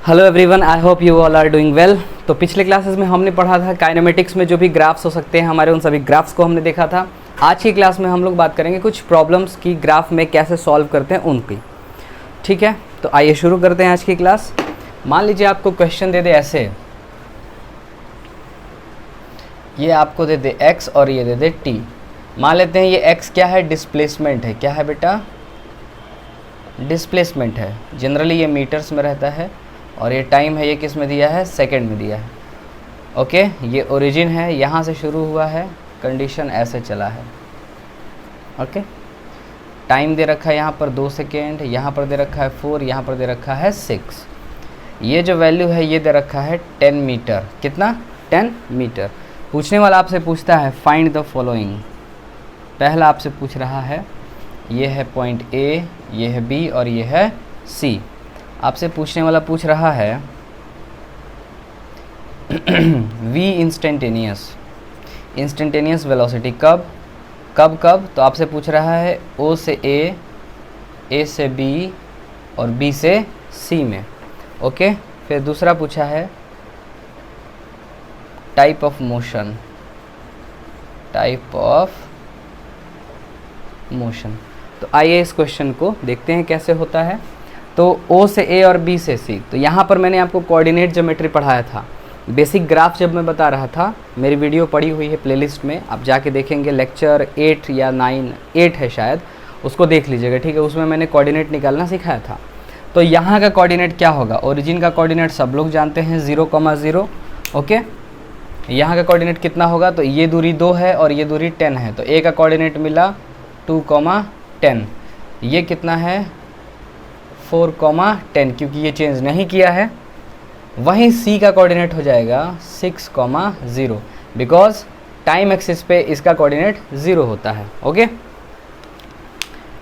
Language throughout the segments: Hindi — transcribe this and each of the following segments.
Hello everyone, I hope you all are doing well. तो पिछले क्लासेस में हमने पढ़ा था काइनेमेटिक्स में जो भी ग्राफ्स हो सकते हैं हमारे, उन सभी ग्राफ्स को हमने देखा था। आज की क्लास में हम लोग बात करेंगे कुछ प्रॉब्लम्स की ग्राफ में कैसे सॉल्व करते हैं उनकी। ठीक है, तो आइए शुरू करते हैं आज की क्लास। मान लीजिए आपको क्वेश्चन दे दे ऐसे, ये आपको दे दे x और ये दे दे t। मान लेते हैं ये x क्या है, डिस्प्लेसमेंट है। क्या है बेटा? डिस्प्लेसमेंट है। जनरली ये मीटर्स में रहता है। और ये टाइम है, ये किस में दिया है? सेकंड में दिया है। ओके, ये ओरिजिन है, यहाँ से शुरू हुआ है, कंडीशन ऐसे चला है। ओके, टाइम दे रखा है यहाँ पर 2 सेकेंड, यहाँ पर दे रखा है 4, यहाँ पर दे रखा है 6। ये जो वैल्यू है ये दे रखा है 10 मीटर। कितना? 10 मीटर। पूछने वाला आपसे पूछता है फाइंड द फॉलोइंग। पहला आपसे पूछ रहा है, ये है पॉइंट A, ये है B और ये है C। आपसे पूछने वाला पूछ रहा है v इंस्टेंटेनियस वेलोसिटी कब कब। तो आपसे पूछ रहा है O से A से B और B से C में। ओके, फिर दूसरा पूछा है टाइप ऑफ मोशन। तो आइए इस क्वेश्चन को देखते हैं कैसे होता है। तो O से A और B से C। तो यहाँ पर मैंने आपको कोऑर्डिनेट ज्योमेट्री पढ़ाया था। बेसिक ग्राफ जब मैं बता रहा था, मेरी वीडियो पड़ी हुई है प्लेलिस्ट में, आप जाके देखेंगे। लेक्चर 8 या 9, 8 है शायद, उसको देख लीजिएगा। ठीक है, उसमें मैंने कोऑर्डिनेट निकालना सिखाया था। तो यहाँ का कोऑर्डिनेट क्या होगा? ओरिजिन का कोऑर्डिनेट सब लोग जानते हैं, 0,0। ओके, यहाँ का कोऑर्डिनेट कितना होगा? तो ये दूरी 2 है और ये दूरी 10 है। तो A का कोऑर्डिनेट मिला 2,10। ये कितना है? 4,10, क्योंकि ये चेंज नहीं किया है। वहीं C का कोऑर्डिनेट हो जाएगा 6,0, बिकॉज टाइम एक्सिस पे इसका कोऑर्डिनेट 0 होता है। ओके,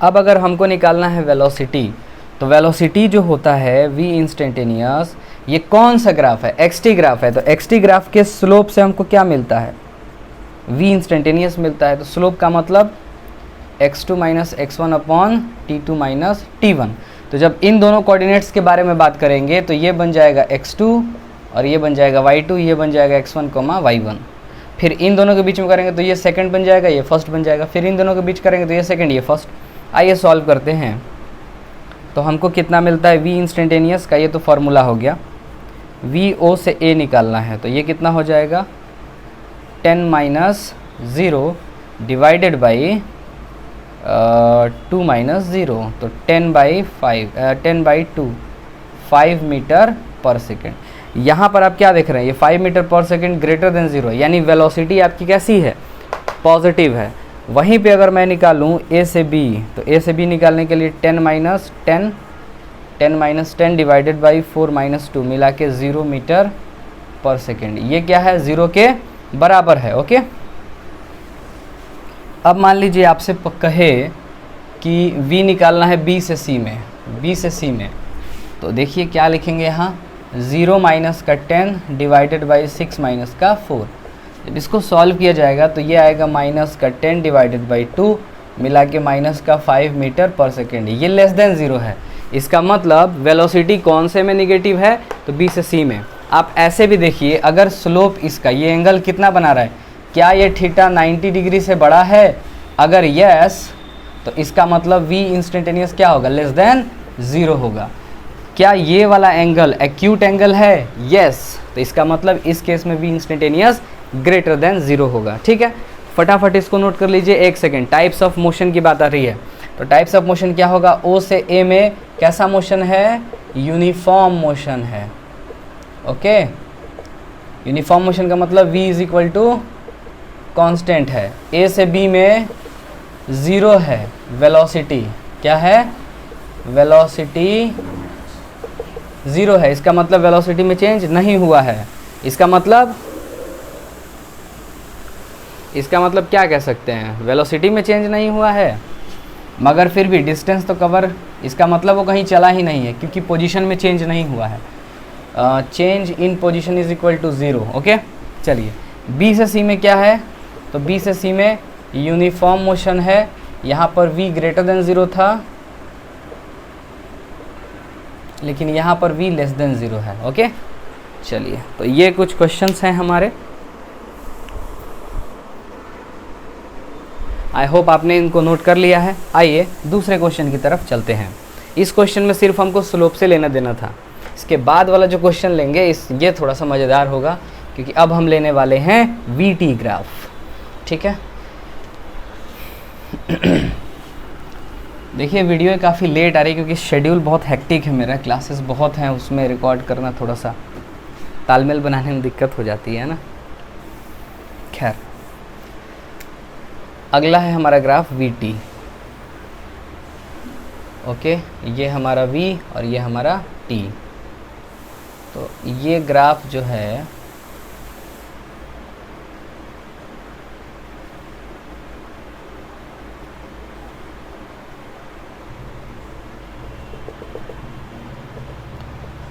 अब अगर हमको निकालना है वेलोसिटी, तो वेलोसिटी जो होता है v इंस्टेंटेनियस, ये कौन सा ग्राफ है? xt ग्राफ है। तो xt ग्राफ के स्लोप से हमको क्या मिलता है? v इंस्टेंटेनियस मिलता है। तो स्लोप का मतलब x2 minus x1 upon t2 minus t1। तो जब इन दोनों कोऑर्डिनेट्स के बारे में बात करेंगे तो ये बन जाएगा x2 और ये बन जाएगा y2, ये बन जाएगा x1, y1। फिर इन दोनों के बीच में करेंगे तो ये सेकंड बन जाएगा, ये फर्स्ट बन जाएगा। फिर इन दोनों के बीच करेंगे तो ये सेकंड, ये फर्स्ट। आइए सॉल्व करते हैं। तो हमको कितना मिलता है v इंस्टेंटेनियस का? ये तो फार्मूला हो गया। v O से A निकालना है, तो ये कितना हो जाएगा? 10 माइनस 0 डिवाइडेड बाई 2 माइनस 0। तो 10/2, 5 मीटर पर सेकेंड। यहाँ पर आप क्या देख रहे हैं? ये 5 मीटर पर सेकेंड ग्रेटर देन 0, यानी वेलोसिटी आपकी कैसी है? पॉजिटिव है। वहीं पे अगर मैं निकालूँ A से B, तो A से B निकालने के लिए 10 माइनस 10 डिवाइडेड बाई 4 माइनस 2 मिला के 0 मीटर पर सेकेंड। ये क्या है? 0 के बराबर है। ओके, अब मान लीजिए आपसे कहे कि v निकालना है b से c में। तो देखिए क्या लिखेंगे यहाँ? 0 माइनस का 10 डिवाइडेड बाई 6 माइनस का 4। जब इसको सॉल्व किया जाएगा तो ये आएगा माइनस का 10 डिवाइडेड बाई 2 मिला के माइनस का 5 मीटर पर सेकेंड। ये लेस देन 0 है। इसका मतलब वेलोसिटी कौन से में निगेटिव है? तो b से c में। आप ऐसे भी देखिए, अगर स्लोप इसका, ये एंगल कितना बना रहा है? क्या ये थीटा 90 डिग्री से बड़ा है? अगर यस, तो इसका मतलब v इंस्टेंटेनियस क्या होगा? लेस देन 0 होगा। क्या ये वाला एंगल एक्यूट एंगल है? यस, तो इसका मतलब इस केस में v इंस्टेंटेनियस ग्रेटर देन 0 होगा। ठीक है, फटाफट इसको नोट कर लीजिए। 1 सेकेंड, टाइप्स ऑफ मोशन की बात आ रही है। तो टाइप्स ऑफ मोशन क्या होगा? O से A में कैसा मोशन है? यूनिफॉर्म मोशन है। ओके, यूनिफॉर्म मोशन का मतलब v is equal to constant है। A से B में 0 है वेलोसिटी। क्या है? वेलोसिटी 0 है। इसका मतलब वेलोसिटी में चेंज नहीं हुआ है। इसका मतलब क्या कह सकते हैं? वेलोसिटी में चेंज नहीं हुआ है, मगर फिर भी डिस्टेंस तो कवर, इसका मतलब वो कहीं चला ही नहीं है, क्योंकि पोजीशन में चेंज नहीं हुआ है। Change in position is equal to 0। Okay, चलिए B से C में क्या है? तो B से C में यूनिफॉर्म मोशन है। यहाँ पर v ग्रेटर देन 0 था, लेकिन यहाँ पर v लेस देन 0 है। ओके, चलिए, तो ये कुछ क्वेश्चंस हैं हमारे। आई होप आपने इनको नोट कर लिया है। आइए दूसरे क्वेश्चन की तरफ चलते हैं। इस क्वेश्चन में सिर्फ हमको स्लोप से लेना देना था। इसके बाद वाला जो क्वेश्चन लेंगे ये थोड़ा सा मज़ेदार होगा, क्योंकि अब हम लेने वाले हैं वीटी ग्राफ। ठीक है, देखिए वीडियो काफ़ी लेट आ रही है क्योंकि शेड्यूल बहुत हेक्टिक है मेरा, क्लासेस बहुत हैं, उसमें रिकॉर्ड करना थोड़ा सा तालमेल बनाने में दिक्कत हो जाती है ना। खैर, अगला है हमारा ग्राफ वीटी। ओके, ये हमारा v और ये हमारा t। तो ये ग्राफ जो है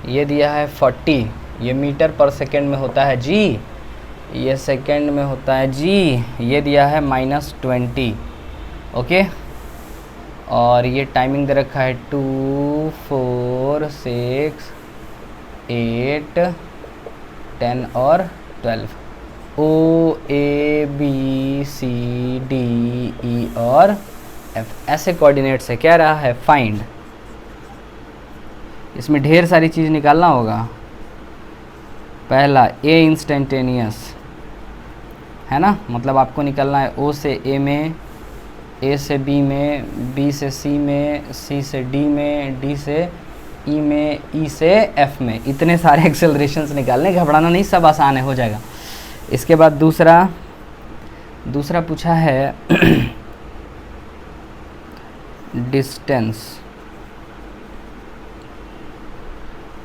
ये दिया है 40, ये मीटर पर सेकेंड में होता है g, ये सेकेंड में होता है g, ये दिया है -20। ओके, और ये टाइमिंग दे रखा है 2, 4, 6, 8, 10 और 12। O A B C D E और F ऐसे कोऑर्डिनेट्स है। क्या रहा है? फाइंड। इसमें ढेर सारी चीज़ निकालना होगा। पहला A इंस्टेंटेनियस है ना, मतलब आपको निकालना है O से A में, A से B में, B से C में, C से D में, D से E में, E से F में। इतने सारे एक्सेलरेशंस निकालने, घबराना नहीं, सब आसान है, हो जाएगा। इसके बाद दूसरा पूछा है डिस्टेंस,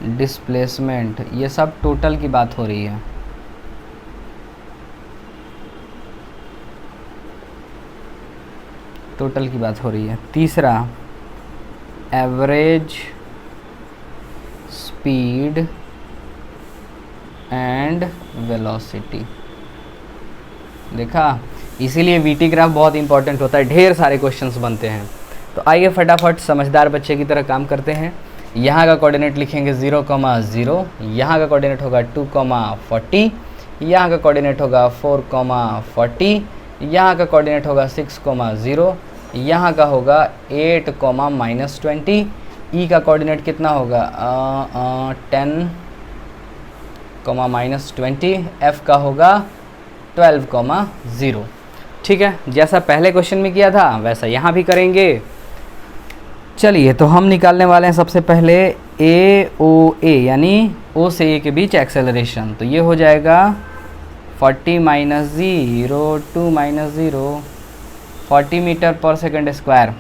डिस्प्लेसमेंट, ये सब टोटल की बात हो रही है। टोटल की बात हो रही है। तीसरा एवरेज स्पीड एंड वेलोसिटी। देखा, इसीलिए वीटी ग्राफ बहुत इंपॉर्टेंट होता है, ढेर सारे क्वेश्चंस बनते हैं। तो आइए फटाफट समझदार बच्चे की तरह काम करते हैं। यहाँ का कोऑर्डिनेट लिखेंगे 0,0, यहाँ का कोऑर्डिनेट होगा 2,40, यहाँ का कोऑर्डिनेट होगा 4,40, यहाँ का कोऑर्डिनेट होगा 6,0, यहाँ का होगा 8, -20। ई का कोऑर्डिनेट कितना होगा 10, -20। एफ का होगा 12,0। ठीक है, जैसा पहले क्वेश्चन में किया था वैसा यहाँ भी करेंगे। चलिए, तो हम निकालने वाले हैं सबसे पहले ए ओ ए, यानी ओ से ए के बीच एक्सेलरेशन। तो ये हो जाएगा 40 - 0, 2 - 0, 40 मीटर पर सेकंड स्क्वायर।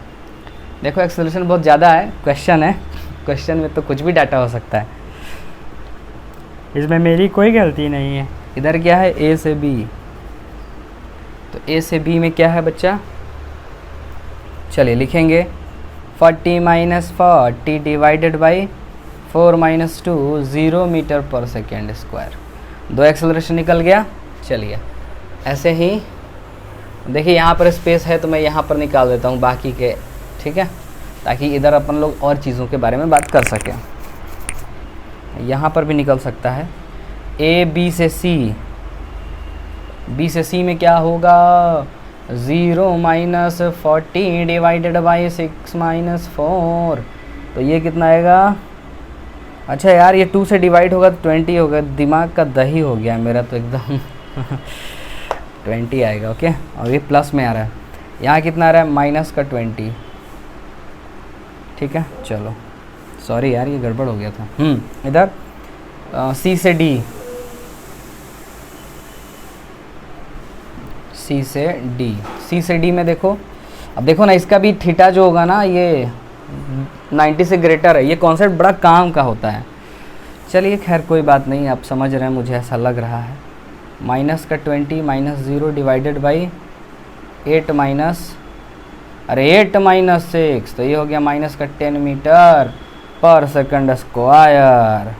देखो एक्सेलरेशन बहुत ज़्यादा है, क्वेश्चन है, क्वेश्चन में तो कुछ भी डाटा हो सकता है, इसमें मेरी कोई गलती नहीं है। इधर क्या है? ए से बी। तो ए से बी में क्या है बच्चा? चलिए लिखेंगे 40 - 40 डिवाइडेड बाई 4 - 2, 0 मीटर पर सेकेंड स्क्वायर। दो एक्सेलरेशन निकल गया। चलिए, ऐसे ही देखिए यहाँ पर स्पेस है तो मैं यहाँ पर निकाल देता हूँ बाकी के, ठीक है, ताकि इधर अपन लोग और चीज़ों के बारे में बात कर सकें। यहाँ पर भी निकल सकता है। ए बी से सी, बी से सी में क्या होगा? 0 - 40 डिवाइडेड बाई 6 - 4। तो ये कितना आएगा? अच्छा यार, ये 2 से डिवाइड होगा तो 20 होगा। दिमाग का दही हो गया मेरा तो एकदम 20 आएगा। ओके, और ये प्लस में आ रहा है। यहाँ कितना आ रहा है? -20। ठीक है, चलो, सॉरी यार, ये गड़बड़ हो गया था। इधर सी से डी, सी से डी, सी से डी में देखो, अब देखो ना, इसका भी थीटा जो होगा ना, ये 90 से ग्रेटर है। ये कॉन्सेप्ट बड़ा काम का होता है। चलिए खैर कोई बात नहीं, आप समझ रहे हैं, मुझे ऐसा लग रहा है। -20 - 0 डिवाइडेड बाई 8 - 6, तो ये हो गया -10 मीटर पर सेकंड स्क्वायर।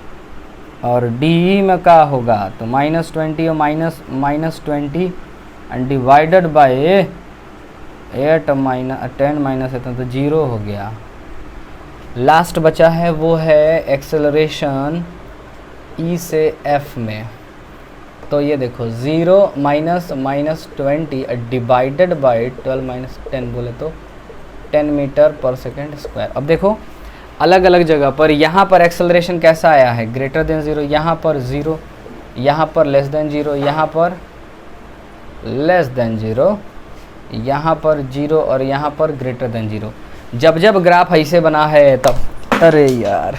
और डी में क्या होगा? तो -20 और -20 एंड डिवाइडेड बाय 8 - 10 - 7, तो 0 हो गया। लास्ट बचा है वो है एक्सेलरेशन ई से एफ में। तो ये देखो 0 माइनस 20 डिवाइडेड बाई 12 माइनस 10 बोले तो 10 मीटर पर सेकेंड स्क्वायर। अब देखो अलग अलग जगह पर, यहाँ पर एक्सेलरेशन कैसा आया है, ग्रेटर देन 0, यहाँ पर 0, यहाँ पर लेस देन 0, यहाँ पर लेस देन 0, यहाँ पर 0 और यहाँ पर ग्रेटर देन 0। जब जब ग्राफ ऐसे बना है तब, अरे यार,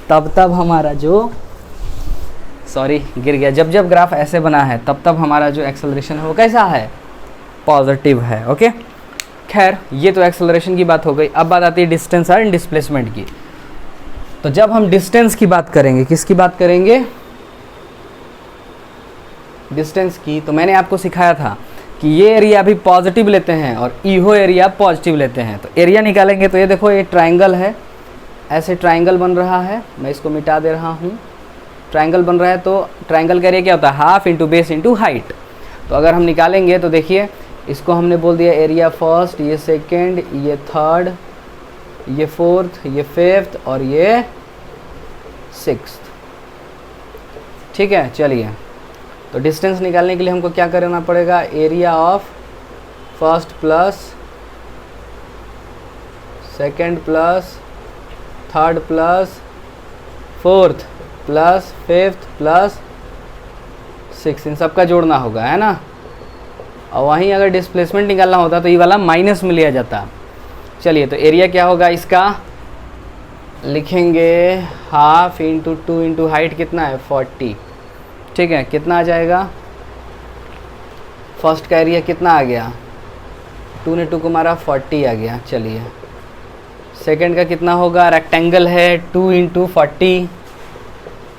तब हमारा जो, सॉरी गिर गया, जब जब ग्राफ ऐसे बना है तब हमारा जो एक्सेलरेशन है वो कैसा है, पॉजिटिव है। ओके, खैर ये तो एक्सेलरेशन की बात हो गई। अब बात आती है डिस्टेंस और डिस्प्लेसमेंट की। तो जब हम डिस्टेंस की बात करेंगे, किसकी बात करेंगे, डिस्टेंस की, तो मैंने आपको सिखाया था कि ये एरिया अभी पॉजिटिव लेते हैं और ईहो एरिया पॉजिटिव लेते हैं। तो एरिया निकालेंगे तो ये देखो ये ट्रायंगल है, ऐसे ट्रायंगल बन रहा है, मैं इसको मिटा दे रहा हूँ। ट्रायंगल बन रहा है तो ट्रायंगल का एरिया क्या होता है, half into base into height. तो अगर हम निकालेंगे तो देखिए इसको हमने बोल दिया एरिया फर्स्ट, ये सेकेंड, ये थर्ड, ये फोर्थ, ये फिफ्थ और ये सिक्स्थ। ठीक है, चलिए तो डिस्टेंस निकालने के लिए हमको क्या करना पड़ेगा, area of first plus second plus third plus fourth plus fifth plus six, इन सबका जोड़ना होगा, है ना। और वहीं अगर डिस्प्लेसमेंट निकालना होता तो ये वाला माइनस में लिया जाता। चलिए तो एरिया क्या होगा इसका, लिखेंगे हाफ इंटू 2 इंटू हाइट कितना है 40। ठीक है, कितना आ जाएगा, फर्स्ट का एरिया कितना आ गया, 2 ने 2 को मारा 40 आ गया। चलिए सेकंड का कितना होगा, रेक्टेंगल है 2 इंटू 40,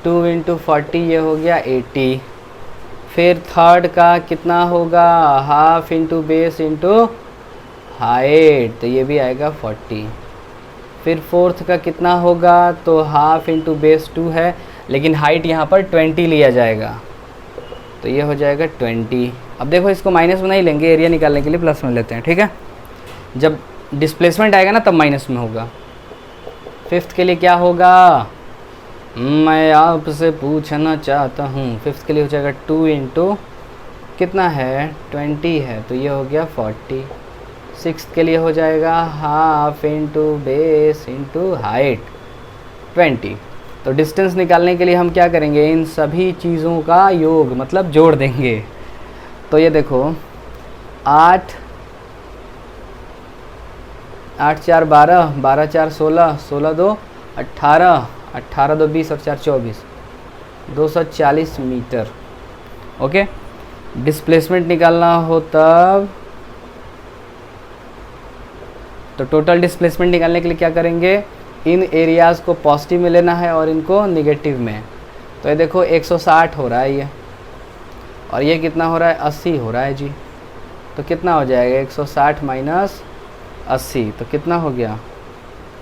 2 इंटू 40 ये हो गया 80। फिर थर्ड का कितना होगा, half into base into height, तो ये भी आएगा 40। फिर फोर्थ का कितना होगा, तो हाफ इंटू बेस 2 है, लेकिन हाइट यहाँ पर 20 लिया जाएगा, तो ये हो जाएगा 20। अब देखो इसको माइनस में नहीं लेंगे, एरिया निकालने के लिए प्लस में लेते हैं। ठीक है, जब डिस्प्लेसमेंट आएगा ना तब माइनस में होगा। फिफ्थ के लिए क्या होगा, मैं आपसे पूछना चाहता हूँ, फिफ्थ के लिए हो जाएगा 2 इंटू कितना है 20 है, तो ये हो गया 40। सिक्स्थ के लिए हो जाएगा half into base into height 20। तो डिस्टेंस निकालने के लिए हम क्या करेंगे, इन सभी चीज़ों का योग मतलब जोड़ देंगे। तो ये देखो 8 4 12, 12 4 16, 16 2 18, 18 2 20 और 4 24, 240 मीटर। ओके, डिस्प्लेसमेंट निकालना हो तब, तो टोटल डिस्प्लेसमेंट निकालने के लिए क्या करेंगे, इन एरियाज़ को पॉजिटिव में लेना है और इनको नेगेटिव में। तो ये देखो 160 हो रहा है ये, और ये कितना हो रहा है 80 हो रहा है जी। तो कितना हो जाएगा 160 माइनस 80, तो कितना हो गया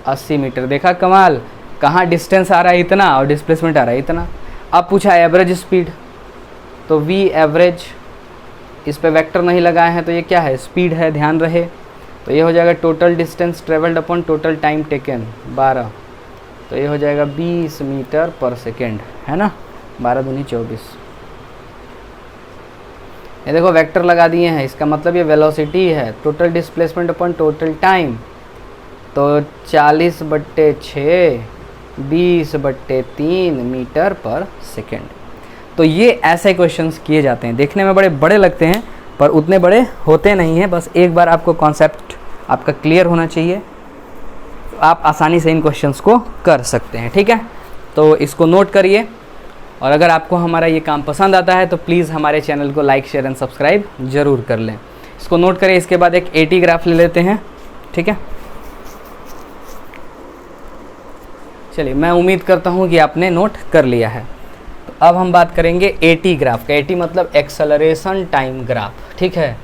80 मीटर। देखा कमाल, कहाँ डिस्टेंस आ रहा है इतना और डिस्प्लेसमेंट आ रहा है इतना। अब पूछा एवरेज स्पीड, तो v एवरेज, इस पे वेक्टर नहीं लगाए हैं तो ये क्या है, स्पीड है, ध्यान रहे। तो ये हो जाएगा total distance travelled upon total time taken 12, तो ये हो जाएगा 20 मीटर पर सेकेंड, है ना। 12 दूनी 24। ये देखो वेक्टर लगा दिए हैं, इसका मतलब ये वेलोसिटी है, total displacement upon total time. तो 40/6 20/3 मीटर पर सेकेंड। तो ये ऐसे क्वेश्चंस किए जाते हैं, देखने में बड़े बड़े लगते हैं पर उतने बड़े होते नहीं हैं। बस एक बार आपको कॉन्सेप्ट आपका क्लियर होना चाहिए, तो आप आसानी से इन क्वेश्चंस को कर सकते हैं। ठीक है, तो इसको नोट करिए, और अगर आपको हमारा ये काम पसंद आता है तो प्लीज़ हमारे चैनल को लाइक शेयर एंड सब्सक्राइब ज़रूर कर लें। इसको नोट करिए, इसके बाद एक AT ग्राफ ले लेते हैं। ठीक है, चलिए मैं उम्मीद करता हूँ कि आपने नोट कर लिया है। तो अब हम बात करेंगे AT ग्राफ का। AT मतलब एक्सेलरेशन टाइम ग्राफ। ठीक है,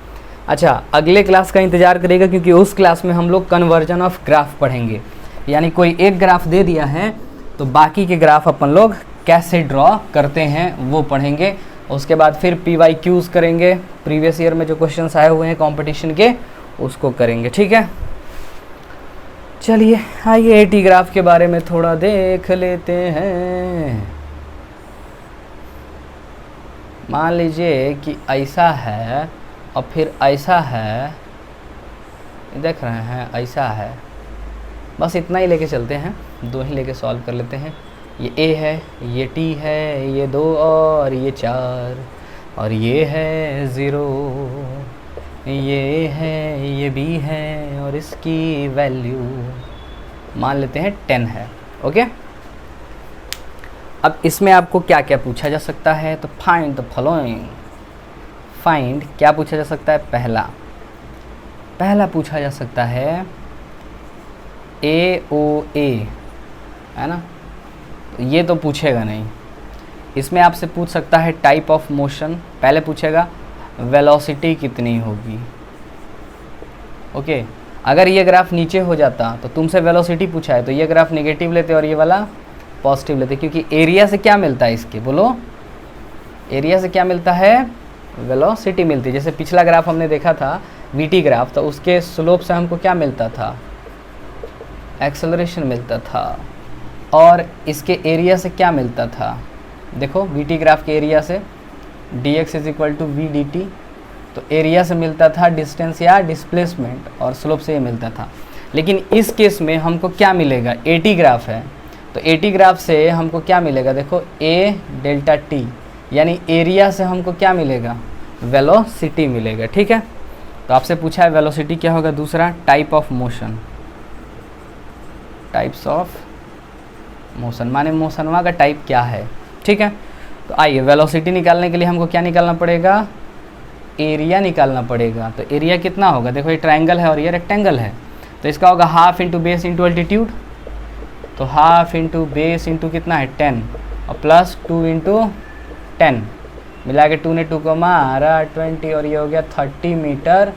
अच्छा अगले क्लास का इंतज़ार करेगा, क्योंकि उस क्लास में हम लोग कन्वर्जन ऑफ ग्राफ पढ़ेंगे। यानी कोई एक ग्राफ दे दिया है तो बाकी के ग्राफ अपन लोग कैसे ड्रॉ करते हैं वो पढ़ेंगे। उसके बाद फिर PYQs करेंगे, प्रीवियस ईयर में जो क्वेश्चंस आए हुए हैं कंपटीशन के उसको करेंगे। ठीक है, चलिए आइए टी ग्राफ के बारे में थोड़ा देख लेते हैं। मान लीजिए कि ऐसा है और फिर ऐसा है, देख रहे हैं ऐसा है, बस इतना ही लेके चलते हैं, दो ही लेके सॉल्व कर लेते हैं। ये ए है, ये टी है, ये 2 और ये 4, और ये है 0, ये है, ये बी है, और इसकी वैल्यू मान लेते हैं 10 है। ओके, अब इसमें आपको क्या क्या पूछा जा सकता है, तो फाइंड द फॉलोइंग। फाइंड क्या पूछा जा सकता है, पहला पूछा जा सकता है AOA, है ना, तो ये तो पूछेगा नहीं। इसमें आपसे पूछ सकता है टाइप ऑफ मोशन, पहले पूछेगा वेलोसिटी कितनी होगी। ओके, अगर ये ग्राफ नीचे हो जाता तो तुमसे वेलोसिटी पूछा है तो ये ग्राफ नेगेटिव लेते और ये वाला पॉजिटिव लेते, क्योंकि एरिया से क्या मिलता है इसके, बोलो एरिया से क्या मिलता है, वेलोसिटी मिलती है। जैसे पिछला ग्राफ हमने देखा था VT ग्राफ, तो उसके स्लोप से हमको क्या मिलता था, एक्सेलरेशन मिलता था, और इसके एरिया से क्या मिलता था, देखो VT ग्राफ के एरिया से dx = v dt, तो एरिया से मिलता था डिस्टेंस या डिस्प्लेसमेंट, और स्लोप से ये मिलता था। लेकिन इस केस में हमको क्या मिलेगा, AT ग्राफ है, तो AT ग्राफ से हमको क्या मिलेगा, देखो A डेल्टा t, यानी एरिया से हमको क्या मिलेगा, वेलोसिटी मिलेगा। ठीक है, तो आपसे पूछा है वेलोसिटी क्या होगा। दूसरा type of motion, types of motion माने मोशनवा का टाइप क्या है। ठीक है, तो आइए वेलोसिटी निकालने के लिए हमको क्या निकालना पड़ेगा, एरिया निकालना पड़ेगा। तो एरिया कितना होगा, देखो ये ट्रायंगल है और ये रेक्टेंगल है, तो इसका होगा half into base into altitude, तो हाफ इंटू बेस इंटू कितना है 10, और प्लस 2 इंटू 10, मिला के 2 ने 2 को मारा 20, और ये हो गया 30 मीटर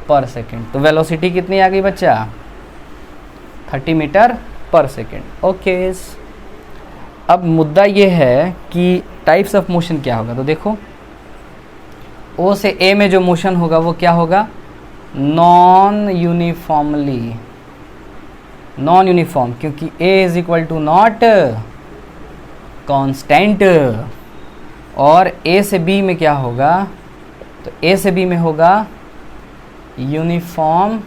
पर सेकेंड। तो वेलोसिटी कितनी आ गई बच्चा, 30 मीटर पर सेकेंड। ओके, अब मुद्दा ये है कि टाइप्स ऑफ मोशन क्या होगा। तो देखो O से A में जो मोशन होगा वो क्या होगा, नॉन यूनिफॉर्मली, नॉन यूनिफॉर्म, क्योंकि A = नॉट कांस्टेंट। और A से B में क्या होगा, तो A से B में होगा यूनिफॉर्मली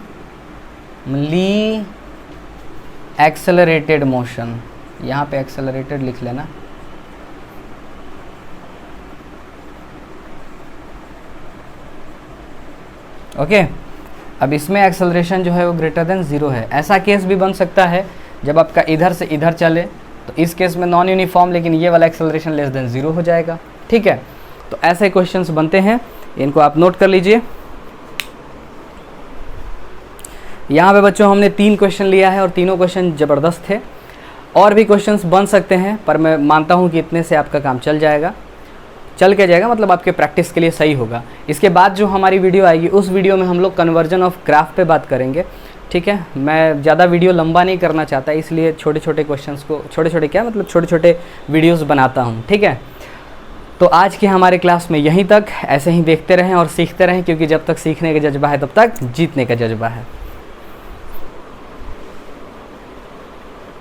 एक्सेलरेटेड मोशन, यहाँ पे एक्सेलरेटेड लिख लेना। ओके, अब इसमें एक्सेलरेशन जो है वो ग्रेटर देन 0 है। ऐसा केस भी बन सकता है जब आपका इधर से इधर चले, तो इस केस में नॉन यूनिफॉर्म, लेकिन ये वाला एक्सेलरेशन लेस देन 0 हो जाएगा। ठीक है, तो ऐसे क्वेश्चंस बनते हैं, इनको आप नोट कर लीजिए। यहाँ पे बच्चों हमने 3 क्वेश्चन लिया है और तीनों क्वेश्चन ज़बरदस्त थे। और भी क्वेश्चंस बन सकते हैं, पर मैं मानता हूँ कि इतने से आपका काम चल के जाएगा, मतलब आपके प्रैक्टिस के लिए सही होगा। इसके बाद जो हमारी वीडियो आएगी, उस वीडियो में हम लोग कन्वर्जन ऑफ ग्राफ पे बात करेंगे। ठीक है, मैं ज़्यादा वीडियो लंबा नहीं करना चाहता, इसलिए छोटे छोटे क्वेश्चंस को, छोटे छोटे वीडियोस बनाता हूँ। ठीक है, तो आज के हमारे क्लास में यहीं तक, ऐसे ही देखते रहें और सीखते रहें, क्योंकि जब तक सीखने का जज्बा है तब तक जीतने का जज्बा है।